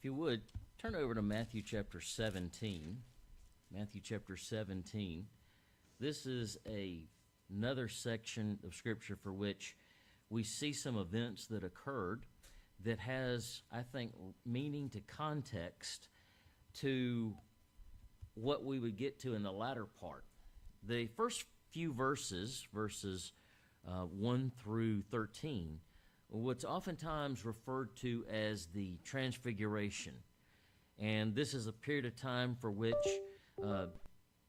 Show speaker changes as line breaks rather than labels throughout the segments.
If you would, turn over to Matthew chapter 17. Matthew chapter 17. This is another section of Scripture for which we see some events that occurred that has, I think, meaning to context to what we would get to in the latter part. The first few verses 1 through 13, what's oftentimes referred to as the Transfiguration. And this is a period of time for which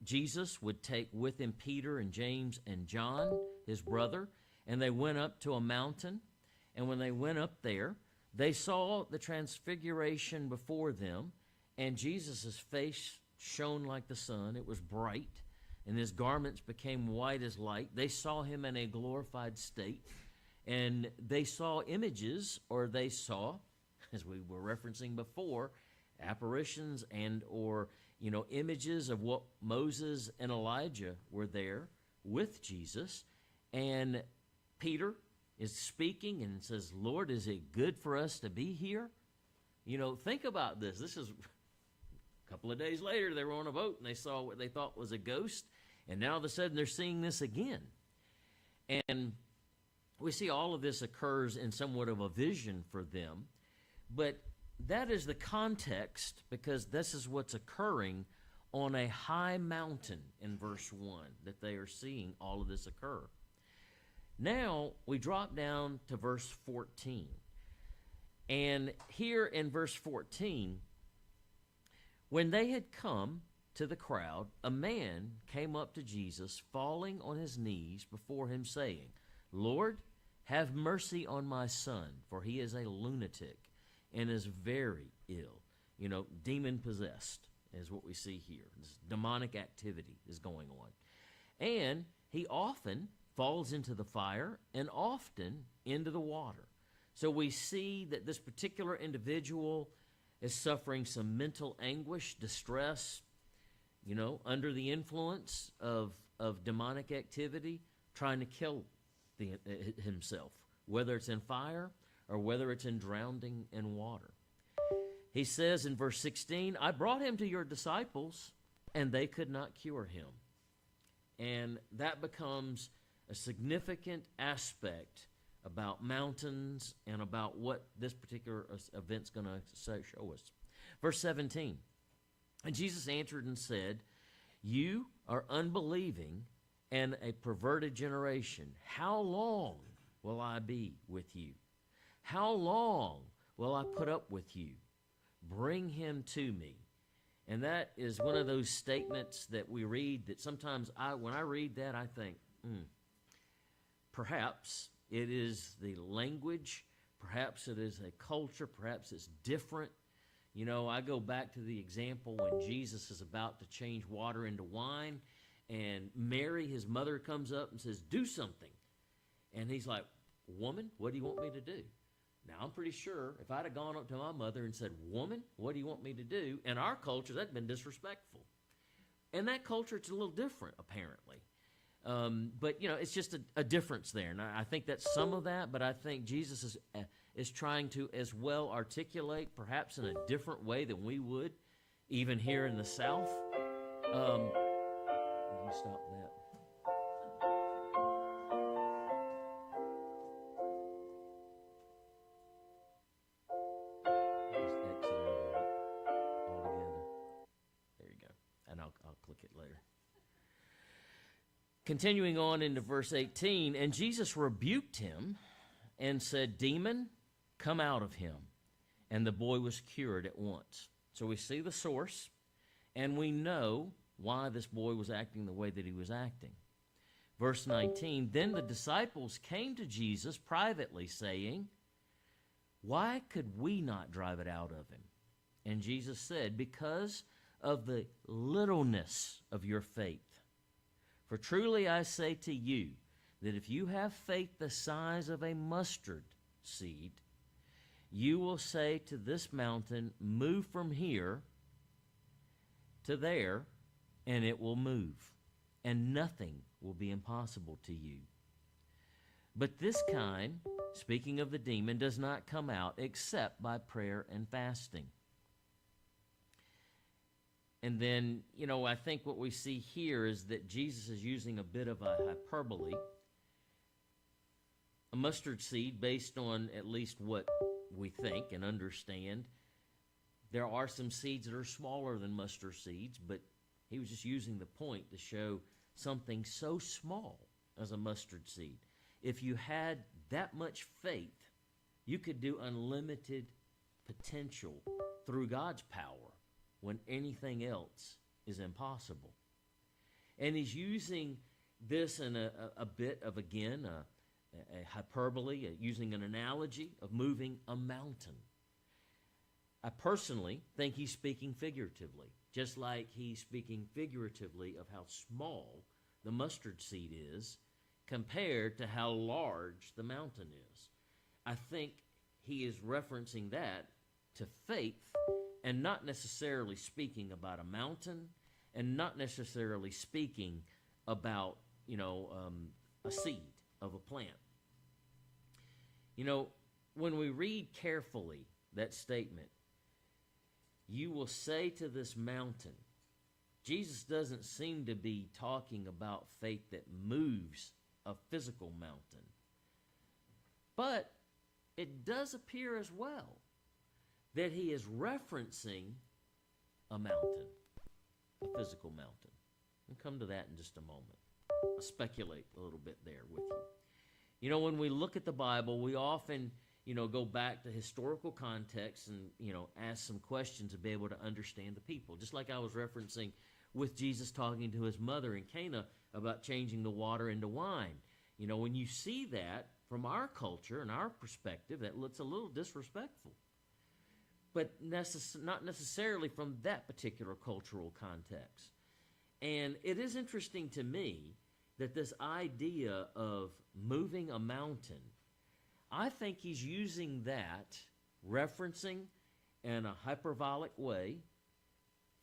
Jesus would take with him Peter and James and John, his brother, and they went up to a mountain. And when they went up there, they saw the Transfiguration before them, and Jesus' face shone like the sun. It was bright, and his garments became white as light. They saw him in a glorified state, and they saw images, or they saw, as we were referencing before, apparitions or images of what Moses and Elijah were there with Jesus. And Peter is speaking and says, "Lord, is it good for us to be here?" Think about this. This is a couple of days later, they were on a boat and they saw what they thought was a ghost, and now all of a sudden they're seeing this again. And we see all of this occurs in somewhat of a vision for them, but that is the context, because this is what's occurring on a high mountain in verse 1, that they are seeing all of this occur. Now we drop down to verse 14. And here in verse 14, when they had come to the crowd, a man came up to Jesus, falling on his knees before him, saying, "Lord, have mercy on my son, for he is a lunatic and is very ill." Demon-possessed is what we see here. This demonic activity is going on. And he often falls into the fire and often into the water. So we see that this particular individual is suffering some mental anguish, distress, under the influence of demonic activity, trying to kill himself, whether it's in fire or whether it's in drowning in water. He says in verse 16, "I brought him to your disciples, and they could not cure him." And that becomes a significant aspect about mountains and about what this particular event's going to show us. Verse 17, "And Jesus answered and said, 'You are unbelieving and a perverted generation. How long will I be with you? How long will I put up with you? Bring him to me.'" And that is one of those statements that we read that sometimes when I read that, I think, perhaps it is the language, perhaps it is a culture, perhaps it's different. I go back to the example when Jesus is about to change water into wine, and Mary, his mother, comes up and says, "Do something." And he's like, "Woman, what do you want me to do?" Now, I'm pretty sure if I'd have gone up to my mother and said, "Woman, what do you want me to do?" in our culture, that'd been disrespectful. In that culture, it's a little different, apparently. But, it's just a difference there. And I think that's some of that, but I think Jesus is trying to as well articulate, perhaps in a different way than we would, even here in the South. Will you stop that? Just exit out of it altogether. There you go. And I'll click it later. Continuing on into verse 18, "And Jesus rebuked him and said, 'Demon, come out of him.' And the boy was cured at once." So we see the source, and we know why this boy was acting the way that he was acting. Verse 19, "Then the disciples came to Jesus privately, saying, 'Why could we not drive it out of him?' And Jesus said, 'Because of the littleness of your faith. For truly I say to you, that if you have faith the size of a mustard seed, you will say to this mountain, move from here to there, and it will move, and nothing will be impossible to you. But this kind," speaking of the demon, "does not come out except by prayer and fasting." And then, I think what we see here is that Jesus is using a bit of a hyperbole, a mustard seed based on at least what we think and understand. There are some seeds that are smaller than mustard seeds, but he was just using the point to show something so small as a mustard seed. If you had that much faith, you could do unlimited potential through God's power when anything else is impossible. And he's using this in a bit of, again, a hyperbole, using an analogy of moving a mountain. I personally think he's speaking figuratively, just like he's speaking figuratively of how small the mustard seed is compared to how large the mountain is. I think he is referencing that to faith and not necessarily speaking about a mountain and not necessarily speaking about, a seed of a plant. When we read carefully that statement, you will say to this mountain, Jesus doesn't seem to be talking about faith that moves a physical mountain. But it does appear as well that he is referencing a mountain, a physical mountain. We'll come to that in just a moment. I'll speculate a little bit there with you. When we look at the Bible, we often, go back to historical context and, ask some questions to be able to understand the people. Just like I was referencing with Jesus talking to his mother in Cana about changing the water into wine. When you see that from our culture and our perspective, that looks a little disrespectful. But not necessarily from that particular cultural context. And it is interesting to me that this idea of moving a mountain, I think he's using that, referencing in a hyperbolic way,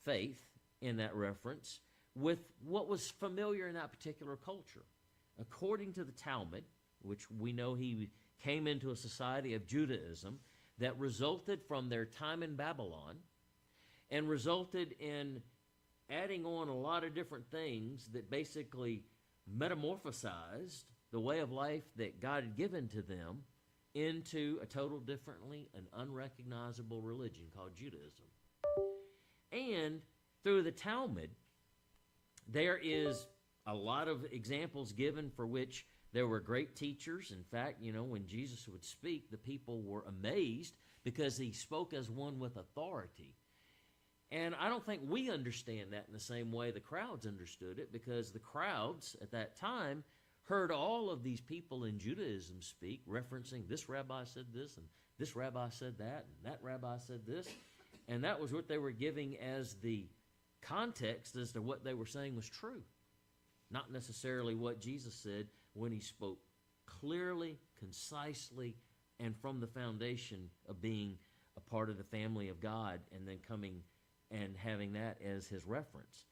faith in that reference, with what was familiar in that particular culture. According to the Talmud, which we know he came into a society of Judaism that resulted from their time in Babylon and resulted in adding on a lot of different things that basically metamorphosized the way of life that God had given to them into a total differently and unrecognizable religion called Judaism. And through the Talmud, there is a lot of examples given for which there were great teachers. In fact, when Jesus would speak, the people were amazed because he spoke as one with authority. And I don't think we understand that in the same way the crowds understood it, because the crowds at that time heard all of these people in Judaism speak, referencing this rabbi said this, and this rabbi said that, and that rabbi said this. And that was what they were giving as the context as to what they were saying was true. Not necessarily what Jesus said when he spoke clearly, concisely, and from the foundation of being a part of the family of God and then coming and having that as his reference.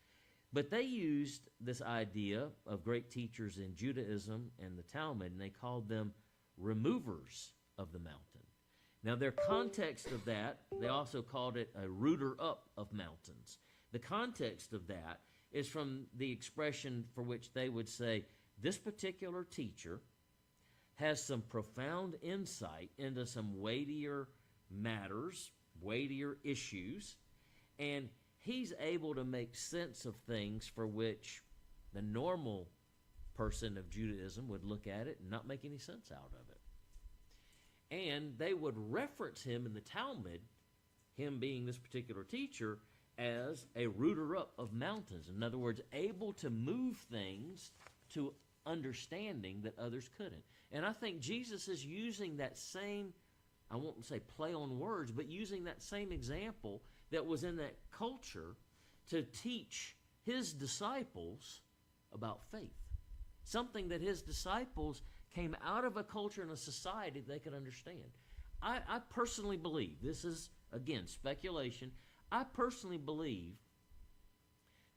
But they used this idea of great teachers in Judaism and the Talmud, and they called them removers of the mountain. Now, their context of that, they also called it a rooter up of mountains. The context of that is from the expression for which they would say, this particular teacher has some profound insight into some weightier matters, weightier issues, and he's able to make sense of things for which the normal person of Judaism would look at it and not make any sense out of it. And they would reference him in the Talmud, him being this particular teacher, as a rooter up of mountains. In other words, able to move things to understanding that others couldn't. And I think Jesus is using that same, I won't say play on words, but using that same example that was in that culture to teach his disciples about faith. Something that his disciples came out of a culture and a society they could understand. I personally believe, this is, again, speculation, I personally believe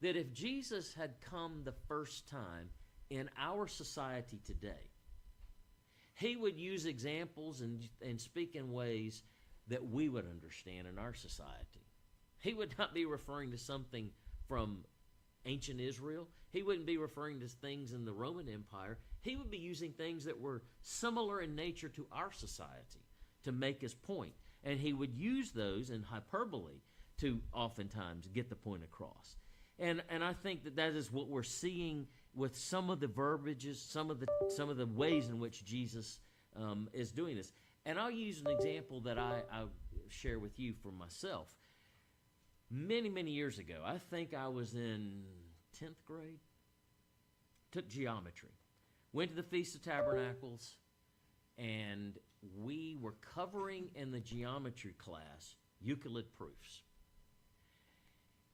that if Jesus had come the first time in our society today, he would use examples and speak in ways that we would understand in our society. He would not be referring to something from ancient Israel. He wouldn't be referring to things in the Roman Empire. He would be using things that were similar in nature to our society to make his point. And he would use those in hyperbole to oftentimes get the point across. And I think that is what we're seeing with some of the verbiages, some of the ways in which Jesus is doing this. And I'll use an example that I'll share with you for myself. Many, many years ago, I think I was in 10th grade, took geometry, went to the Feast of Tabernacles, and we were covering in the geometry class Euclid proofs.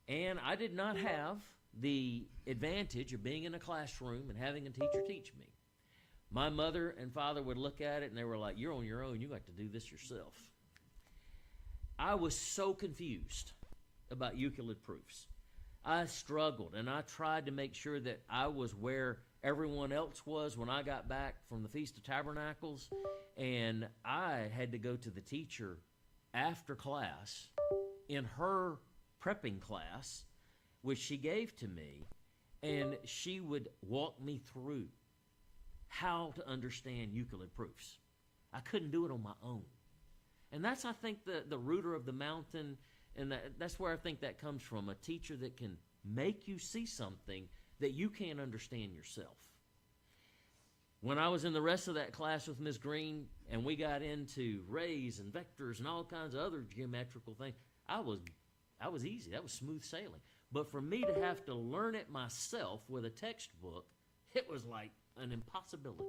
And I did not have the advantage of being in a classroom and having a teacher teach me. My mother and father would look at it and they were like, "You're on your own, you got to do this yourself." I was so confused about Euclid proofs. I struggled and I tried to make sure that I was where everyone else was when I got back from the Feast of Tabernacles, and I had to go to the teacher after class in her prepping class, which she gave to me, and she would walk me through how to understand Euclid proofs. I couldn't do it on my own. And that's, I think, the rooter of the mountain, and that's where I think that comes from, a teacher that can make you see something that you can't understand yourself. When I was in the rest of that class with Ms. Green, and we got into rays and vectors and all kinds of other geometrical things, I was easy. That was smooth sailing. But for me to have to learn it myself with a textbook, it was like an impossibility.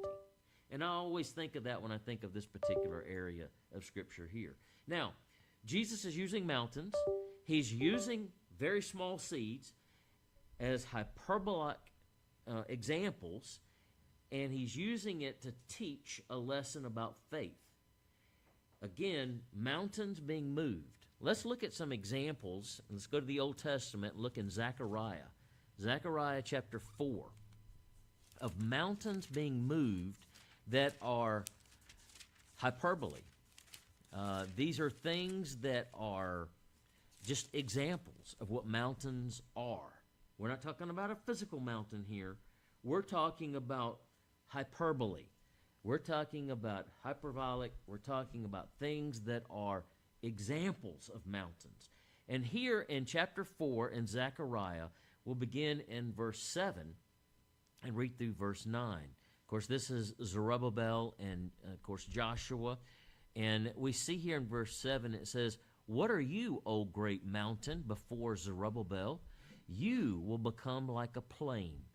And I always think of that when I think of this particular area of Scripture here. Now, Jesus is using mountains. He's using very small seeds as hyperbolic examples, and he's using it to teach a lesson about faith. Again, mountains being moved. Let's look at some examples. Let's go to the Old Testament and look in Zechariah. Zechariah chapter 4, of mountains being moved that are hyperbole. These are things that are just examples of what mountains are. We're not talking about a physical mountain here. We're talking about hyperbole. We're talking about hyperbolic. We're talking about things that are examples of mountains. And here in chapter 4 in Zechariah, we'll begin in verse 7 and read through verse 9. Of course, this is Zerubbabel and, of course, Joshua. And we see here in verse 7, it says, "What are you, O great mountain, before Zerubbabel? You will become like a plain,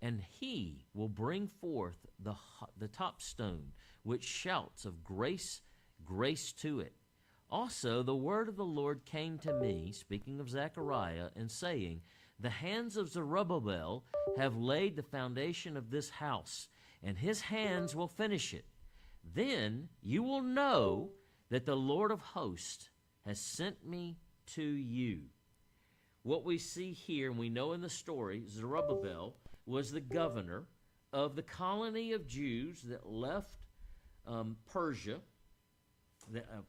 and he will bring forth the top stone, which shouts of grace, grace to it. Also, the word of the Lord came to me," speaking of Zechariah, and saying, "The hands of Zerubbabel have laid the foundation of this house, and his hands will finish it. Then you will know that the Lord of hosts has sent me to you." What we see here, and we know in the story, Zerubbabel was the governor of the colony of Jews that left Persia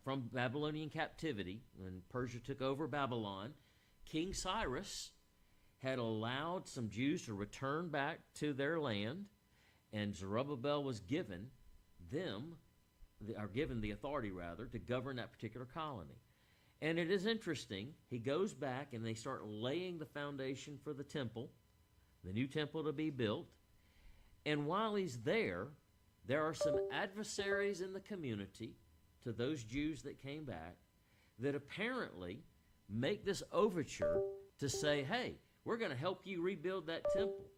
from Babylonian captivity. When Persia took over Babylon, King Cyrus had allowed some Jews to return back to their land, and Zerubbabel was given the authority to govern that particular colony. And it is interesting, he goes back and they start laying the foundation for the temple, the new temple to be built. And while he's there are some adversaries in the community to those Jews that came back that apparently make this overture to say, "Hey, we're going to help you rebuild that temple."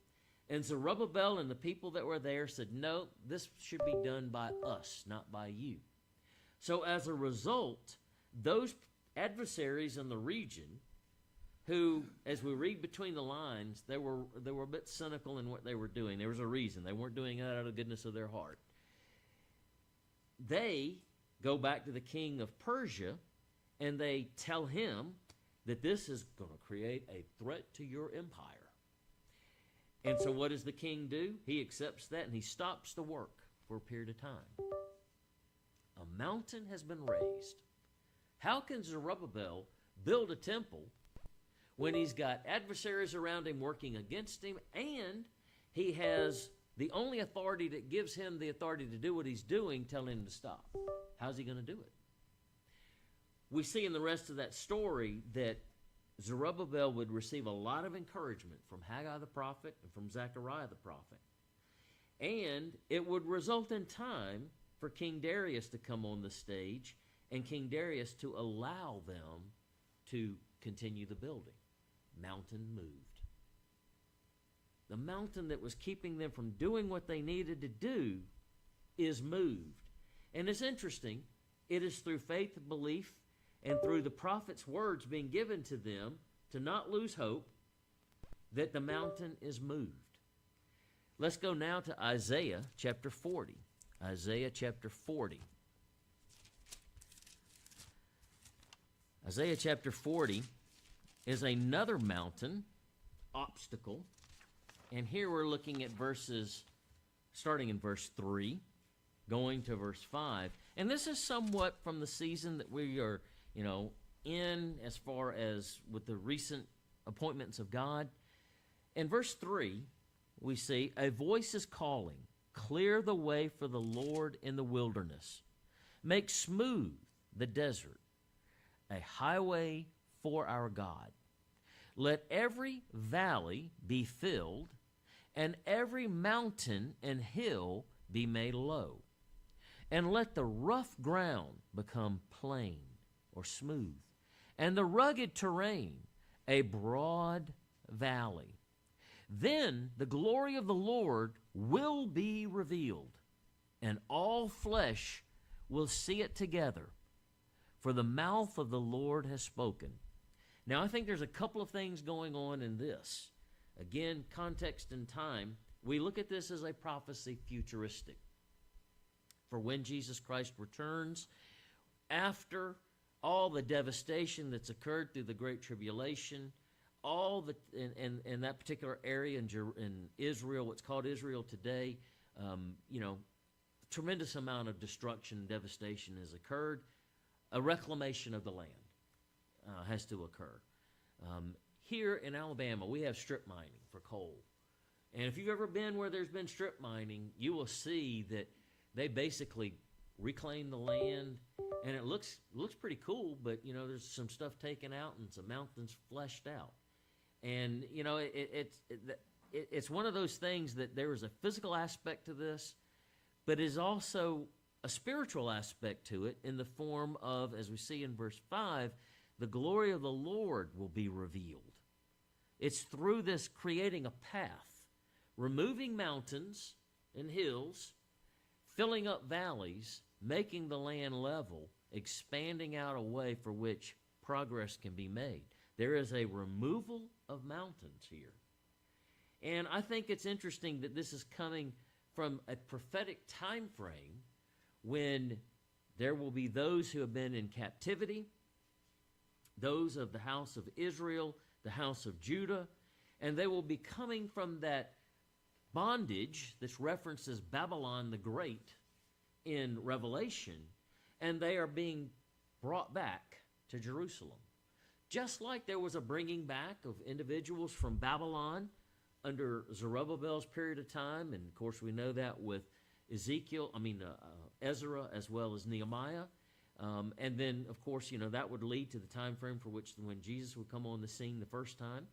And Zerubbabel and the people that were there said, "No, this should be done by us, not by you." So as a result, those adversaries in the region, who, as we read between the lines, they were a bit cynical in what they were doing. There was a reason. They weren't doing it out of the goodness of their heart. They go back to the king of Persia, and they tell him that this is going to create a threat to your empire. And so what does the king do? He accepts that, and he stops the work for a period of time. A mountain has been raised. How can Zerubbabel build a temple when he's got adversaries around him working against him, and he has the only authority that gives him the authority to do what he's doing, telling him to stop. How's he going to do it? We see in the rest of that story that Zerubbabel would receive a lot of encouragement from Haggai the prophet and from Zechariah the prophet. And it would result in time for King Darius to come on the stage and King Darius to allow them to continue the building. Mountain moved. The mountain that was keeping them from doing what they needed to do is moved. And it's interesting, it is through faith and belief and through the prophet's words being given to them to not lose hope that the mountain is moved. Let's go now to Isaiah chapter 40. Isaiah chapter 40. Isaiah chapter 40 is another mountain obstacle. And here we're looking at verses, starting in verse 3, going to verse 5. And this is somewhat from the season that we are, in as far as with the recent appointments of God. In verse 3, we see, a voice is calling, clear the way for the Lord in the wilderness. Make smooth the desert, a highway for our God. Let every valley be filled, and every mountain and hill be made low. And let the rough ground become plain or smooth, and the rugged terrain a broad valley. Then the glory of the Lord will be revealed, and all flesh will see it together, for the mouth of the Lord has spoken. Now, I think there's a couple of things going on in this. Again, context and time. We look at this as a prophecy futuristic. For when Jesus Christ returns, after all the devastation that's occurred through the Great Tribulation, all the in that particular area in Israel, what's called Israel today, tremendous amount of destruction and devastation has occurred. A reclamation of the land has to occur. Here in Alabama, we have strip mining for coal. And if you've ever been where there's been strip mining, you will see that they basically reclaim the land, and it looks pretty cool, but, there's some stuff taken out and some mountains fleshed out. And, it's one of those things that there is a physical aspect to this, but is also a spiritual aspect to it in the form of, as we see in verse 5, the glory of the Lord will be revealed. It's through this creating a path, removing mountains and hills, filling up valleys, making the land level, expanding out a way for which progress can be made. There is a removal of mountains here. And I think it's interesting that this is coming from a prophetic time frame when there will be those who have been in captivity, those of the house of Israel, the house of Judah, and they will be coming from that bondage that's referenced as Babylon the Great in Revelation, and they are being brought back to Jerusalem. Just like there was a bringing back of individuals from Babylon under Zerubbabel's period of time, and of course we know that with Ezra as well as Nehemiah. And then, of course, that would lead to the time frame for which when Jesus would come on the scene the first time.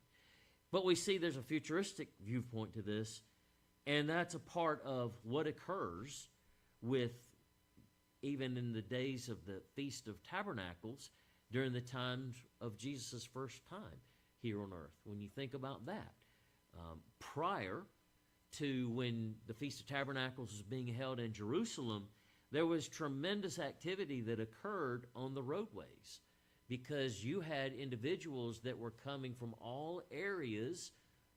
But we see there's a futuristic viewpoint to this, and that's a part of what occurs with even in the days of the Feast of Tabernacles during the times of Jesus' first time here on earth. When you think about that, prior to when the Feast of Tabernacles was being held in Jerusalem, there was tremendous activity that occurred on the roadways because you had individuals that were coming from all areas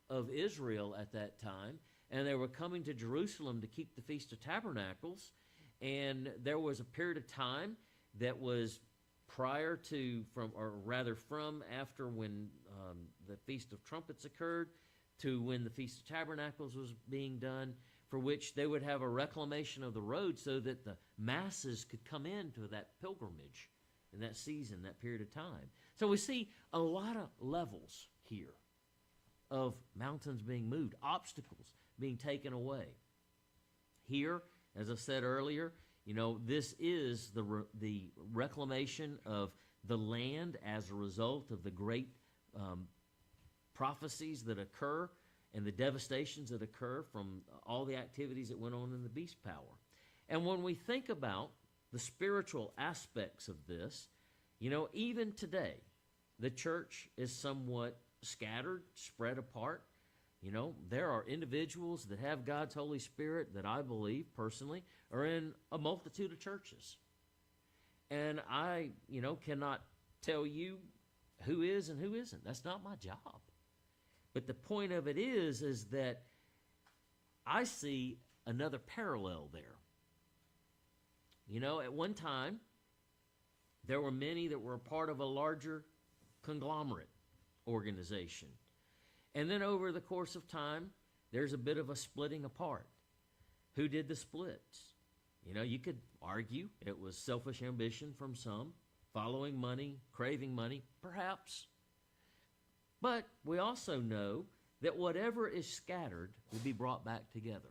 of Israel at that time, and they were coming to Jerusalem to keep the Feast of Tabernacles. And there was a period of time that was prior to, from after when the Feast of Trumpets occurred to when the Feast of Tabernacles was being done, for which they would have a reclamation of the road so that the masses could come into that pilgrimage in that season, that period of time. So we see a lot of levels here of mountains being moved, obstacles being taken away. Here, as I said earlier, this is the reclamation of the land as a result of the great prophecies that occur and the devastations that occur from all the activities that went on in the beast power. And when we think about the spiritual aspects of this, even today, the church is somewhat scattered, spread apart. There are individuals that have God's Holy Spirit that I believe personally are in a multitude of churches. And I, cannot tell you who is and who isn't. That's not my job. But the point of it is that I see another parallel there. At one time, there were many that were a part of a larger conglomerate organization. And then over the course of time, there's a bit of a splitting apart. Who did the splits? You could argue it was selfish ambition from some, following money, craving money, perhaps. But we also know that whatever is scattered will be brought back together.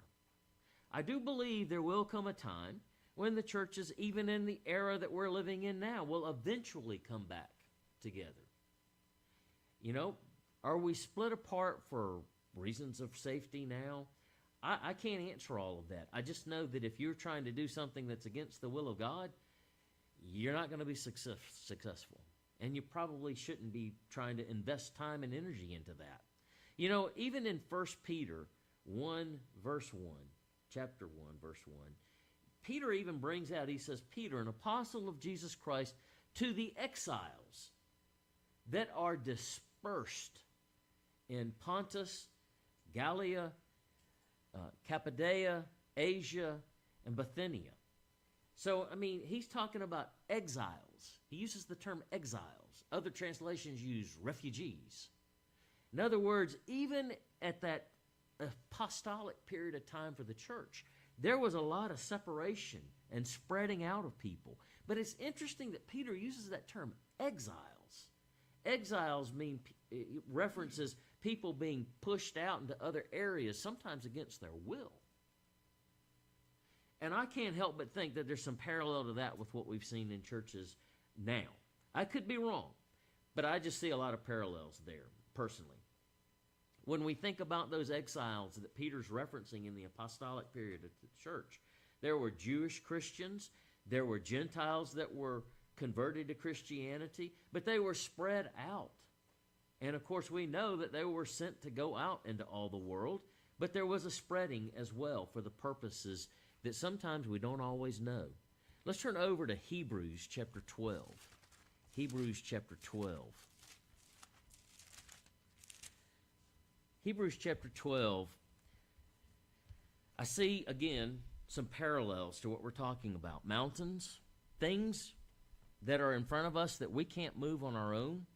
I do believe there will come a time when the churches, even in the era that we're living in now, will eventually come back together. Are we split apart for reasons of safety now? I can't answer all of that. I just know that if you're trying to do something that's against the will of God, you're not going to be successful. And you probably shouldn't be trying to invest time and energy into that. Even in 1 Peter 1, verse 1, chapter 1, verse 1, Peter even brings out, he says, Peter, an apostle of Jesus Christ, to the exiles that are dispersed in Pontus, Galatia, Cappadocia, Asia, and Bithynia. So, he's talking about exiles. He uses the term exiles. Other translations use refugees. In other words, even at that apostolic period of time for the church, there was a lot of separation and spreading out of people. But it's interesting that Peter uses that term, exiles. Exiles references people being pushed out into other areas, sometimes against their will. And I can't help but think that there's some parallel to that with what we've seen in churches now. I could be wrong, but I just see a lot of parallels there, personally. When we think about those exiles that Peter's referencing in the apostolic period of the church, there were Jewish Christians, there were Gentiles that were converted to Christianity, but they were spread out. And of course, we know that they were sent to go out into all the world, but there was a spreading as well for the purposes that sometimes we don't always know. Let's turn over to Hebrews chapter 12. Hebrews chapter 12. Hebrews chapter 12, I see, again, some parallels to what we're talking about. Mountains, things that are in front of us that we can't move on our own,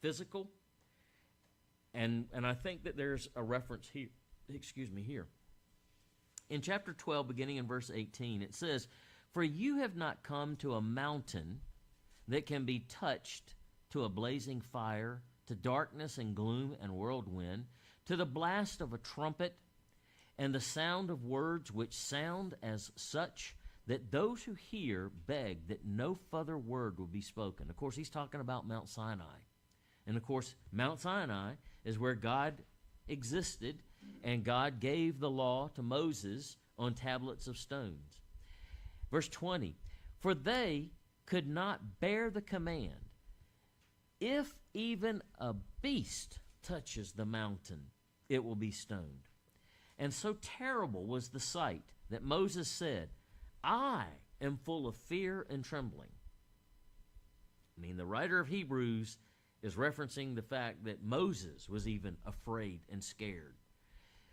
physical. And I think that there's a reference here, here. In chapter 12, beginning in verse 18, it says, "For you have not come to a mountain that can be touched, to a blazing fire, to darkness and gloom and whirlwind, to the blast of a trumpet and the sound of words which sound as such that those who hear beg that no further word will be spoken." Of course, he's talking about Mount Sinai. And of course, Mount Sinai is where God existed, and God gave the law to Moses on tablets of stones. Verse 20, "For they could not bear the command, if even a beast touches the mountain, it will be stoned. And so terrible was the sight that Moses said, I am full of fear and trembling." The writer of Hebrews is referencing the fact that Moses was even afraid and scared.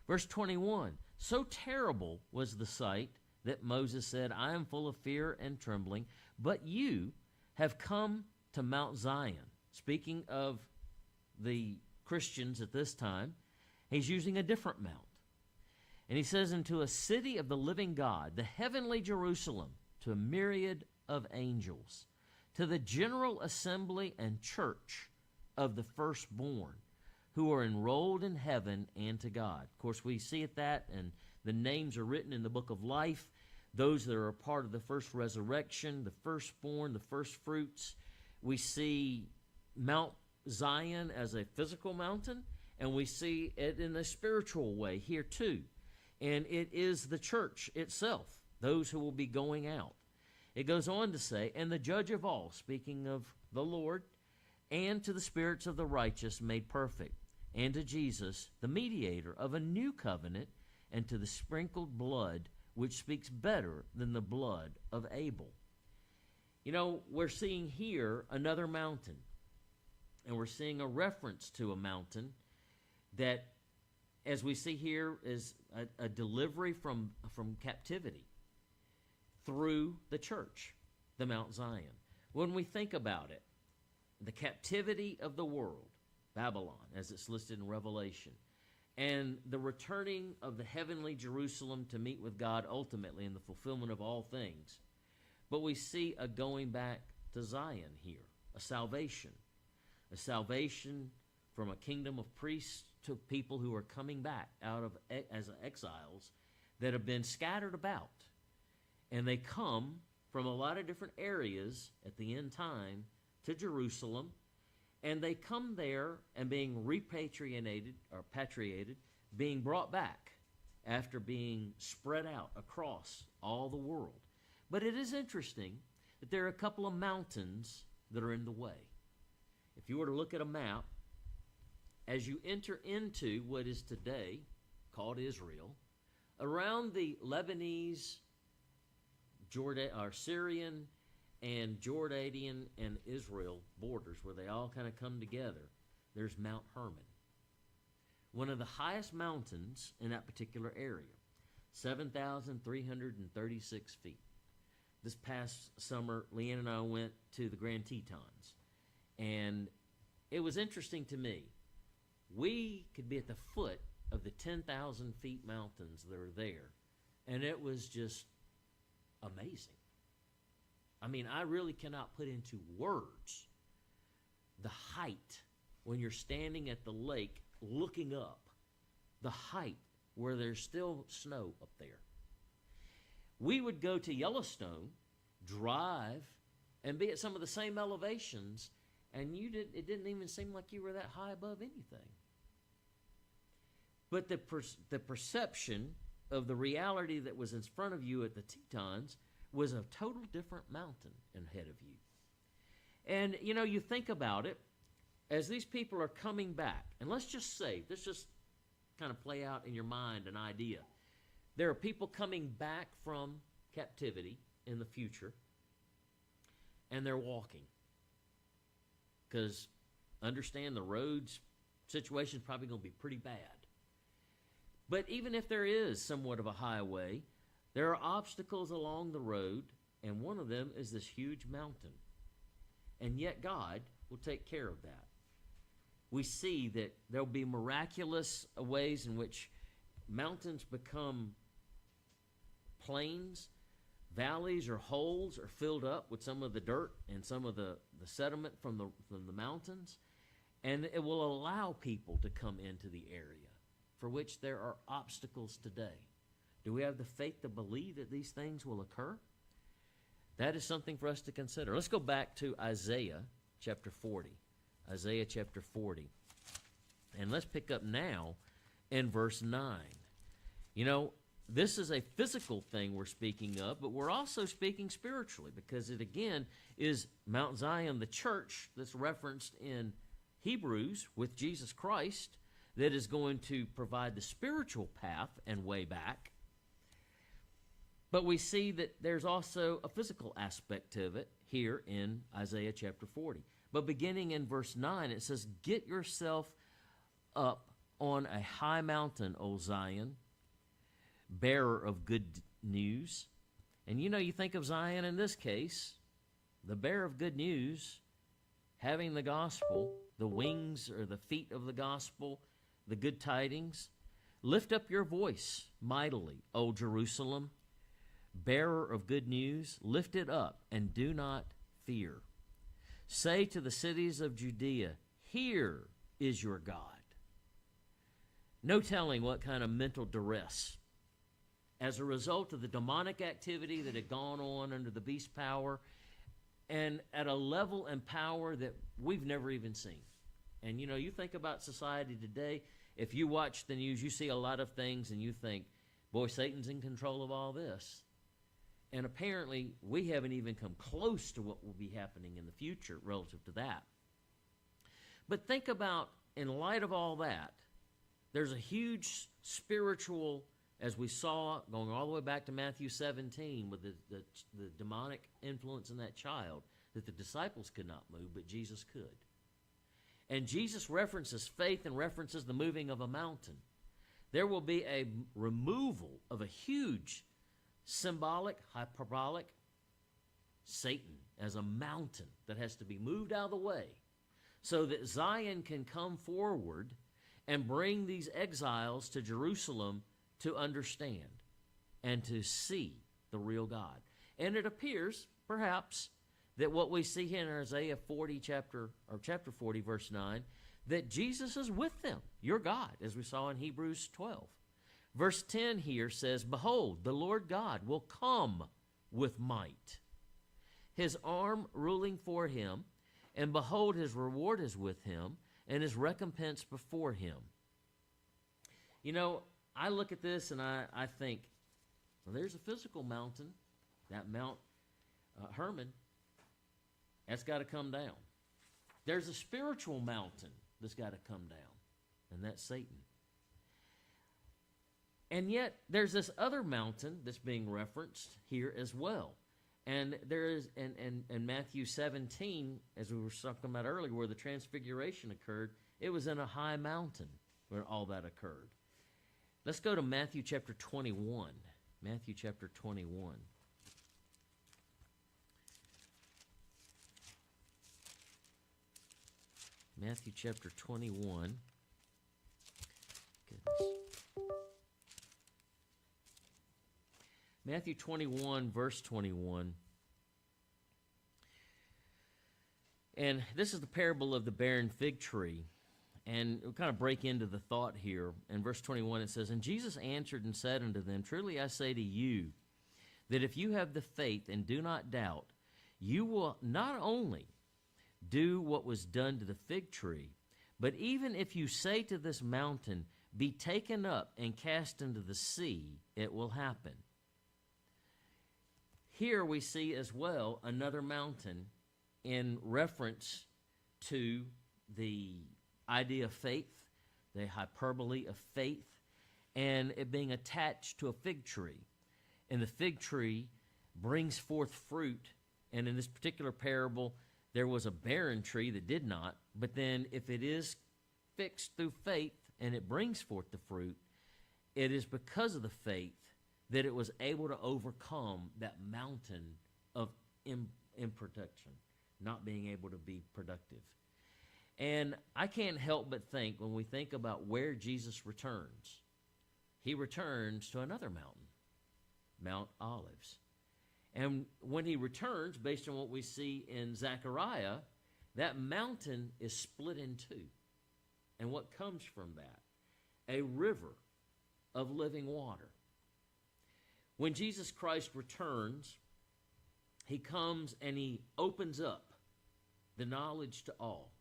Verse 21, "So terrible was the sight that Moses said, I am full of fear and trembling, but you have come to Mount Zion." Speaking of the Christians at this time, he's using a different mount. And he says, "Into a city of the living God, the heavenly Jerusalem, to a myriad of angels, to the general assembly and church of the firstborn who are enrolled in heaven and to God. Of course, we see it that, and the names are written in the book of life. Those that are a part of the first resurrection, the firstborn, the first fruits. We see Mount Zion as a physical mountain, and we see it in a spiritual way here too. And it is the church itself, those who will be going out. It goes on to say, and the judge of all, speaking of the Lord, and to the spirits of the righteous made perfect, and to Jesus, the mediator of a new covenant, and to the sprinkled blood, which speaks better than the blood of Abel. You know, we're seeing here another mountain, and we're seeing a reference to a mountain that, as we see here, is a delivery from captivity through the church, the Mount Zion. When we think about it, the captivity of the world, Babylon, as it's listed in Revelation, and the returning of the heavenly Jerusalem to meet with God ultimately in the fulfillment of all things. But we see a going back to Zion here, a salvation from a kingdom of priests to people who are coming back out of as exiles that have been scattered about. And they come from a lot of different areas at the end time to Jerusalem, and they come there and being repatriated, being brought back after being spread out across all the world. But it is interesting that there are a couple of mountains that are in the way. If you were to look at a map, as you enter into what is today called Israel, around the Lebanese, Syrian, and Jordanian and Israel borders, where they all kind of come together, there's Mount Hermon, one of the highest mountains in that particular area, 7,336 feet. This past summer, Leanne and I went to the Grand Tetons, and it was interesting to me. We could be at the foot of the 10,000 feet mountains that are there, and it was just amazing. I mean, I really cannot put into words the height when you're standing at the lake looking up, the height where there's still snow up there. We would go to Yellowstone, drive, and be at some of the same elevations, and it didn't even seem like you were that high above anything. But the perception of the reality that was in front of you at the Tetons was a total different mountain ahead of you. And, you know, you think about it, as these people are coming back, and let's just kind of play out in your mind an idea. There are people coming back from captivity in the future, and they're walking. Because understand the roads situation is probably going to be pretty bad. But even if there is somewhat of a highway, there are obstacles along the road, and one of them is this huge mountain. And yet God will take care of that. We see that there will be miraculous ways in which mountains become plains, valleys or holes are filled up with some of the dirt and some of the sediment from the mountains, and it will allow people to come into the area for which there are obstacles today. Do we have the faith to believe that these things will occur? That is something for us to consider. Let's go back to Isaiah chapter 40. Isaiah chapter 40. And let's pick up now in verse 9. You know, this is a physical thing we're speaking of, but we're also speaking spiritually, because it again is Mount Zion, the church that's referenced in Hebrews with Jesus Christ, that is going to provide the spiritual path and way back. But we see that there's also a physical aspect of it here in Isaiah chapter 40. But beginning in verse 9, it says, "Get yourself up on a high mountain, O Zion, bearer of good news." And you know, you think of Zion in this case, the bearer of good news, having the gospel, the wings or the feet of the gospel, the good tidings. "Lift up your voice mightily, O Jerusalem, bearer of good news. Lift it up and do not fear. Say to the cities of Judea, Here is your God. No telling what kind of mental duress, as a result of the demonic activity that had gone on under the beast power, and at a level and power that we've never even seen. And you think about society today, if you watch the news, you see a lot of things and you think, boy, Satan's in control of all this. And apparently, we haven't even come close to what will be happening in the future relative to that. But think about, in light of all that, there's a huge spiritual, as we saw going all the way back to Matthew 17 with the demonic influence in that child, that the disciples could not move, but Jesus could. And Jesus references faith and references the moving of a mountain. There will be a removal of a huge symbolic, hyperbolic Satan as a mountain that has to be moved out of the way so that Zion can come forward and bring these exiles to Jerusalem to understand and to see the real God. And it appears, perhaps, that what we see here in Isaiah 40, chapter 40, verse 9, that Jesus is with them, your God, as we saw in Hebrews 12. Verse 10 here says, "Behold, the Lord God will come with might, his arm ruling for him, and behold, his reward is with him, and his recompense before him." I look at this and I think, well, there's a physical mountain, that Mount Hermon, that's got to come down. There's a spiritual mountain that's got to come down, and that's Satan. And yet, there's this other mountain that's being referenced here as well. And there is, in Matthew 17, as we were talking about earlier, where the transfiguration occurred, it was in a high mountain where all that occurred. Let's go to Matthew chapter 21. Matthew chapter 21. Matthew chapter 21. Goodness. Matthew 21, verse 21. And this is the parable of the barren fig tree. And we'll kind of break into the thought here. In verse 21 it says, "And Jesus answered and said unto them, Truly I say to you, that if you have the faith and do not doubt, you will not only do what was done to the fig tree, but even if you say to this mountain, Be taken up and cast into the sea, it will happen." Here we see as well another mountain in reference to the idea of faith, the hyperbole of faith, and it being attached to a fig tree. And the fig tree brings forth fruit, and in this particular parable, there was a barren tree that did not, but then if it is fixed through faith and it brings forth the fruit, it is because of the faith that it was able to overcome that mountain of imperfection, not being able to be productive. And I can't help but think, when we think about where Jesus returns, he returns to another mountain, Mount Olives. And when he returns, based on what we see in Zechariah, that mountain is split in two. And what comes from that? A river of living water. When Jesus Christ returns, he comes and he opens up the knowledge to all.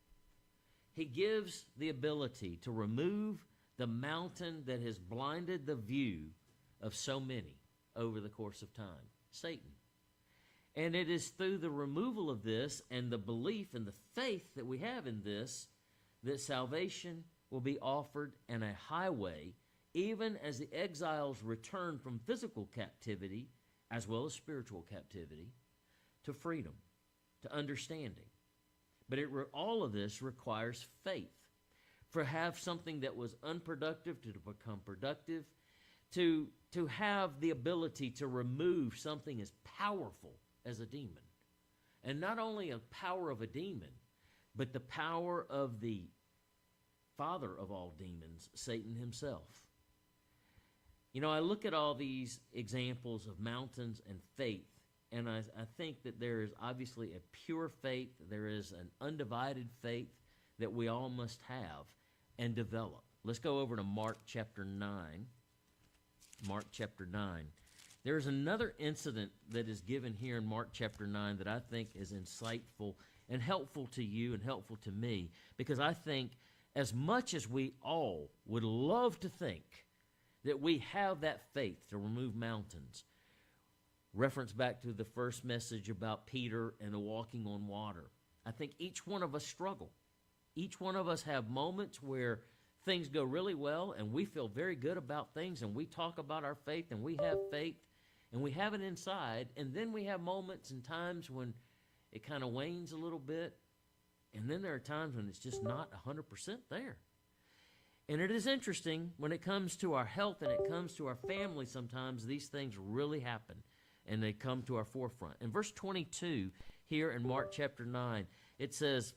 He gives the ability to remove the mountain that has blinded the view of so many over the course of time, Satan. And it is through the removal of this and the belief and the faith that we have in this that salvation will be offered in a highway, even as the exiles return from physical captivity as well as spiritual captivity to freedom, to understanding. But all of this requires faith. For have something that was unproductive to become productive, to have the ability to remove something as powerful as a demon. And not only a power of a demon, but the power of the father of all demons, Satan himself. I look at all these examples of mountains and faith, and I think that there is obviously a pure faith, there is an undivided faith, that we all must have and develop. Let's go over to Mark chapter 9. Mark chapter 9. There's another incident that is given here in Mark chapter 9 that I think is insightful and helpful to you and helpful to me, because I think as much as we all would love to think that we have that faith to remove mountains, reference back to the first message about Peter and the walking on water, I think each one of us struggle. Each one of us have moments where things go really well and we feel very good about things and we talk about our faith and we have faith and we have it inside, and then we have moments and times when it kind of wanes a little bit, and then there are times when it's just not 100% there. And it is interesting when it comes to our health and it comes to our family, sometimes these things really happen and they come to our forefront. In verse 22 here in Mark chapter 9, it says,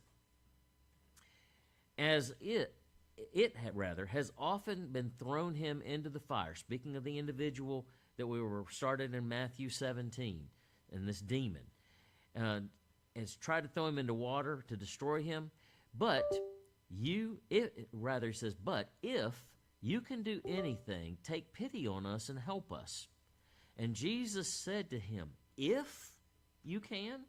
as it has often been thrown him into the fire. Speaking of the individual that we were started in Matthew 17, and this demon has tried to throw him into water to destroy him. But he says, but if you can do anything, take pity on us and help us. And Jesus said to him, if you can,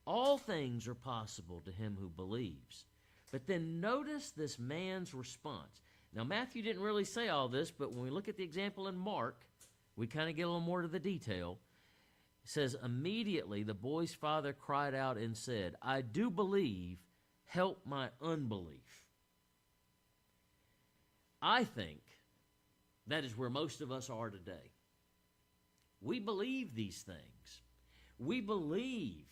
all things are possible to him who believes. But then notice this man's response. Now, Matthew didn't really say all this, but when we look at the example in Mark, we kind of get a little more to the detail. It says, immediately the boy's father cried out and said, I do believe, help my unbelief. I think that is where most of us are today. We believe these things. We believe,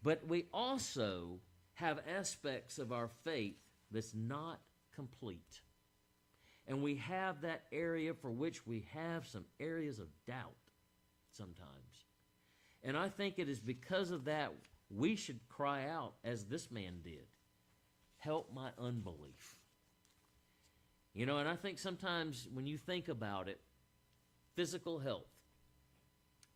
but we also have aspects of our faith that's not complete. And we have that area for which we have some areas of doubt sometimes. And I think it is because of that we should cry out as this man did, help my unbelief. You know, and I think sometimes when you think about it, physical health,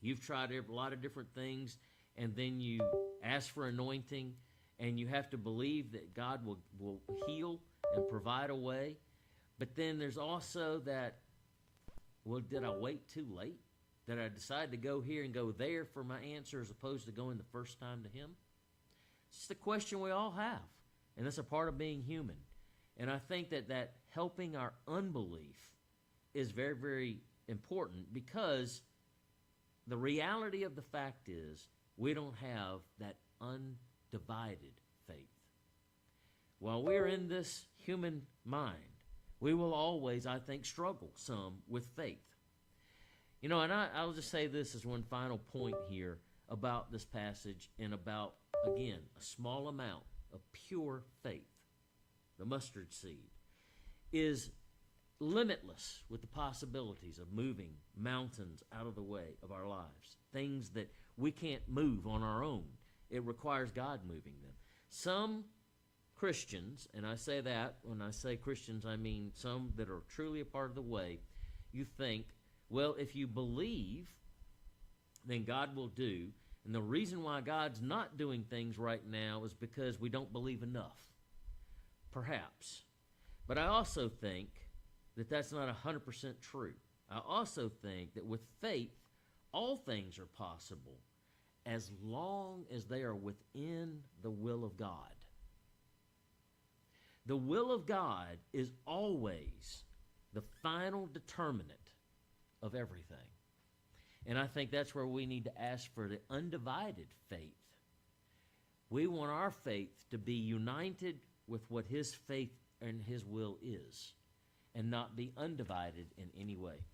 you've tried a lot of different things, and then you ask for anointing, and you have to believe that God will heal and provide a way. But then there's also that, well, did I wait too late? Did I decide to go here and go there for my answer as opposed to going the first time to him? It's just a question we all have, and that's a part of being human. And I think that helping our unbelief is very, very important, because the reality of the fact is we don't have that undivided faith. While we're in this human mind, we will always, I think, struggle some with faith. You know, and I'll just say this as one final point here about this passage and about, again, a small amount of pure faith. The mustard seed is limitless with the possibilities of moving mountains out of the way of our lives, things that we can't move on our own. It requires God moving them. Some Christians, and I say that, when I say Christians, I mean some that are truly a part of the way, you think, well, if you believe, then God will do. And the reason why God's not doing things right now is because we don't believe enough. Perhaps. But I also think that that's not 100% true. I also think that with faith, all things are possible as long as they are within the will of God. The will of God is always the final determinant of everything. And I think that's where we need to ask for the undivided faith. We want our faith to be united with what his faith and his will is, and not be undivided in any way.